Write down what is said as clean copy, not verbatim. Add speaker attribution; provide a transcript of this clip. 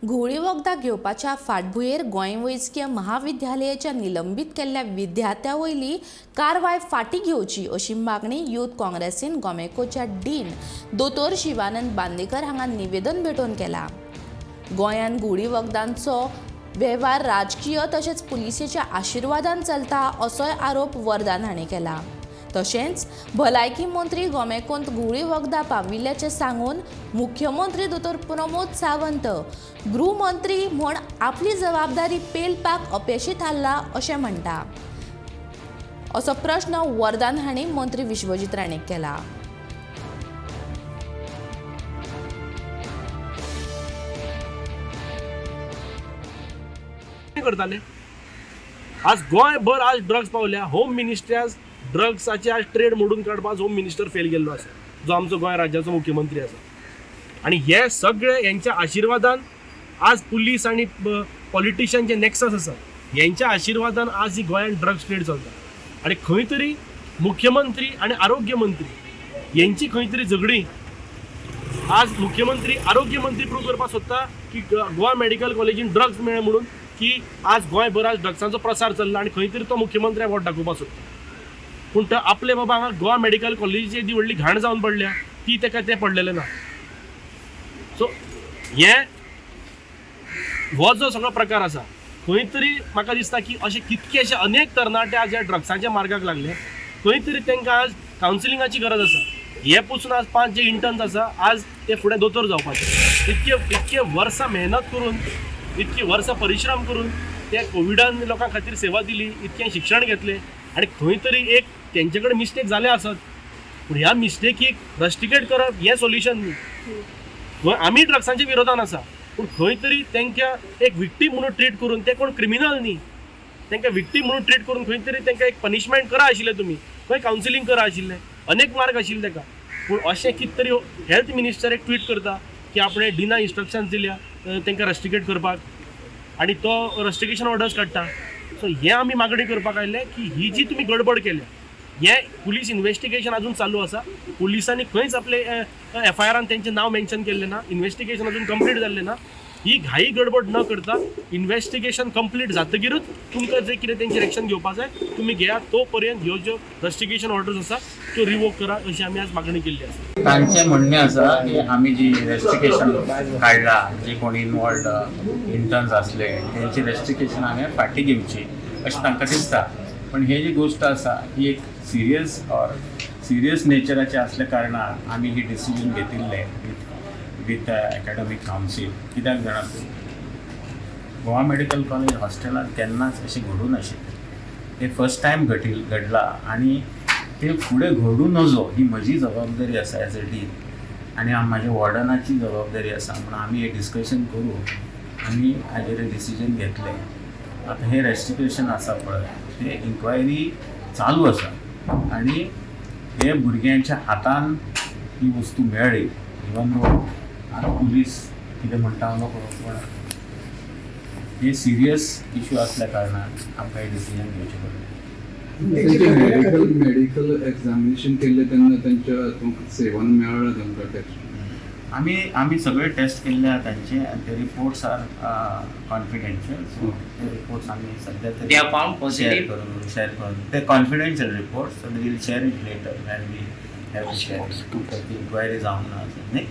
Speaker 1: घुवळी वखदां घेवपाच्या फाटभुंयेर गोंय वैजकीय महाविद्यालयाच्या निलंबीत केल्ल्या विद्यार्थ्यां वयली कारवाय फाटीं घेवची अशी मागणी यूथ काँग्रेसीन गोमेकोच्या डीन दोतोर शिवानंद बांदेकर हांगा निवेदन भेटोवन केला। गोंयांत घुवळी वखदांचो वेव्हार राजकीय तशेंच पुलिसेच्या आशिर्वादान चलता असोय आरोप वरदान हांणी केला। तशेंच भलायकी मंत्री गोमेकोंत घुवळी वखदां पाविल्ल्याचें सांगून मुख्यमंत्री दोतोर प्रमोद सावंत गृहमंत्री म्हूण आपली जबाबदारी पेलपाक अपेशी थारला अशें म्हणटा असो प्रश्न वरदान हांणी मंत्री विश्वजीत राणेक केला।
Speaker 2: करताले आज गोंयभर आज ड्रग्स पावल्या। होम मिनिस्ट्री आज ड्रग्साचे आज ट्रेड मोडून काडपाक होम मिनिस्टर फेल गेल्लो आसा, जो आमचो गोंय राज्याचो मुख्यमंत्री आसा। आणि हे सगळे यांच्या आशिर्वादान आज पुलीस आणि पॉलिटिशियन जे नेक्सस आसा यांच्या आशिर्वादान आज ही गोंयांत ड्रग्स ट्रेड चलता। आणि खंय तरी मुख्यमंत्री आणि आरोग्य मंत्री यांची खंय तरी झगडी आज मुख्यमंत्री आरोग्य मंत्री प्रूव्ह करपाक सोदता की गोवा मेडिकल कॉलेजीन ड्रग्स मेळ्ळे म्हणून की आज गोंयभर आज ड्रग्सांचो प्रसार चल्ला आणि खंय तरी तो मुख्यमंत्र्याक वोट दाखोवपाक सोदता। पूण ते आपले बाबा हांगा गोवा मेडिकल कॉलेजीची येदी व्हडली घाण जावन पडल्या ती ताका तें पडलेलें ना। सो हो जो सगळो प्रकार आसा खंय तरी म्हाका दिसता की अशे कितकेशे अनेक तरणाटे आज ह्या ड्रग्साच्या मार्गाक लागले। खंय तरी तांकां आज कावन्सिलिंगाची गरज आसा। हे पसून आज 5 जे इंटर्न्स आसा आज ते फुडें दोतोर जावपाचे। इतके वर्सां मेहनत करून इतकी वर्सां परिश्रम करून ते कोविडान लोकां खातीर सेवा दिली, इतकें शिक्षण घेतलें आणि खंय तरी एक तेंचे कडेन मिस्टेक जाले आसत। पूण ह्या मिस्टेकीक रस्टिकेट करप हें सोल्युशन न्ही। आमी ड्रग्सांच्या विरोधान आसा पूण खंय तरी तांकां एक विक्टीम म्हणून ट्रीट करून ते कोण क्रिमिनल न्ही तांकां विक्टीम म्हणून ट्रीट करून खंय तरी तांकां एक पनिशमेंट करा आशिल्लें तुमी, खंय कावन्सिलिंग करा आशिल्लें, अनेक मार्ग आशिल्ले ताका। पूण अशें कितें तरी हेल्थ मिनिस्टर एक ट्वीट करता की आपणें डिना इन्स्ट्रक्शन्स दिल्या तांकां रस्टिकेट करपाक आणि तो रस्टिकेशन ऑर्डर्स काडटा। सो हें आमी मागणी करपाक आयिल्ले की ही जी तुमी गडबड केल्या हें पुलीस इन्व्हेस्टिगेशन अजून चालू आसा। पुलिसांनी खंयच आपले FIRान तेंचें नांव मेन्शन केल्लें ना, इन्व्हेस्टिगेशन अजून कंप्लीट जाल्लें ना। ही घाई गडबड न करता इन्व्हेस्टिगेशन कंप्लीट जातकीरूच तुमकां जे कितें तेंचेर एक्शन घेवपाक जाय तुमी घेया। तो पर्यंत ह्यो ज्यो रस्टिकेशन ऑर्डर्स आसा त्यो रिवोक करा अशी आमी आज मागणी केल्ली आसा।
Speaker 3: तांचें म्हणणें आसा की आमी जी रेस्ट्रिकेशन काडला, जे कोण इनवॉल्ड इंटर्न्स आसले तेंची रेस्ट्रिकेशन हांवें फाटीं घेवची अशें तांकां दिसता। पण हे जी गोष्ट आसा ही एक सिरियस नेचराचें आसल्या कारणान आमी ही डिसिजन घेतिल्ले विथ एकाडेमीक कावन्सील। कित्याक जाणा गोवा मेडिकल कॉलेज हॉस्टेलांत केन्नाच अशें घडूं नाशिल्लें। ते फर्स्ट टायम घडला आणि ते फुडें घडूं नजो ही म्हजी जबाबदारी आसा एज अ डीन आनी म्हाज्या वॉर्डनाची जबाबदारी आसा। म्हणून आमी हे डिस्कशन करून आमी हाजेर डिसिजन घेतलें। आतां हे रेस्ट्रिकेशन आसा पळय ते इन्क्वायरी चालू आसा आणि हे भुरग्यांच्या हातान ही वस्तू मेळ्ळी। इवन दो आतां पुलीस कितें म्हणटा हांव नको, पूण हे सिरियस इश्यू आसल्या कारणान आमकां हे डिसिजन घेवचें पडलें।
Speaker 4: मेडिकल एक्झामिनेशन केल्लें तेन्ना त्यांच्या तुमकां सेवन मेळ्ळा तुमकां टेस्ट?
Speaker 3: आमी सगळे टेस्ट केल्ले आहा तांचे आनी ते रिपोर्ट्स आर कॉन्फिडेन्शियल। सो ते रिपोर्ट्स आमी सद्या तरी शेअर करून ते confidential reports, so we will share it later when we have share inquiry जावन ना न्ही।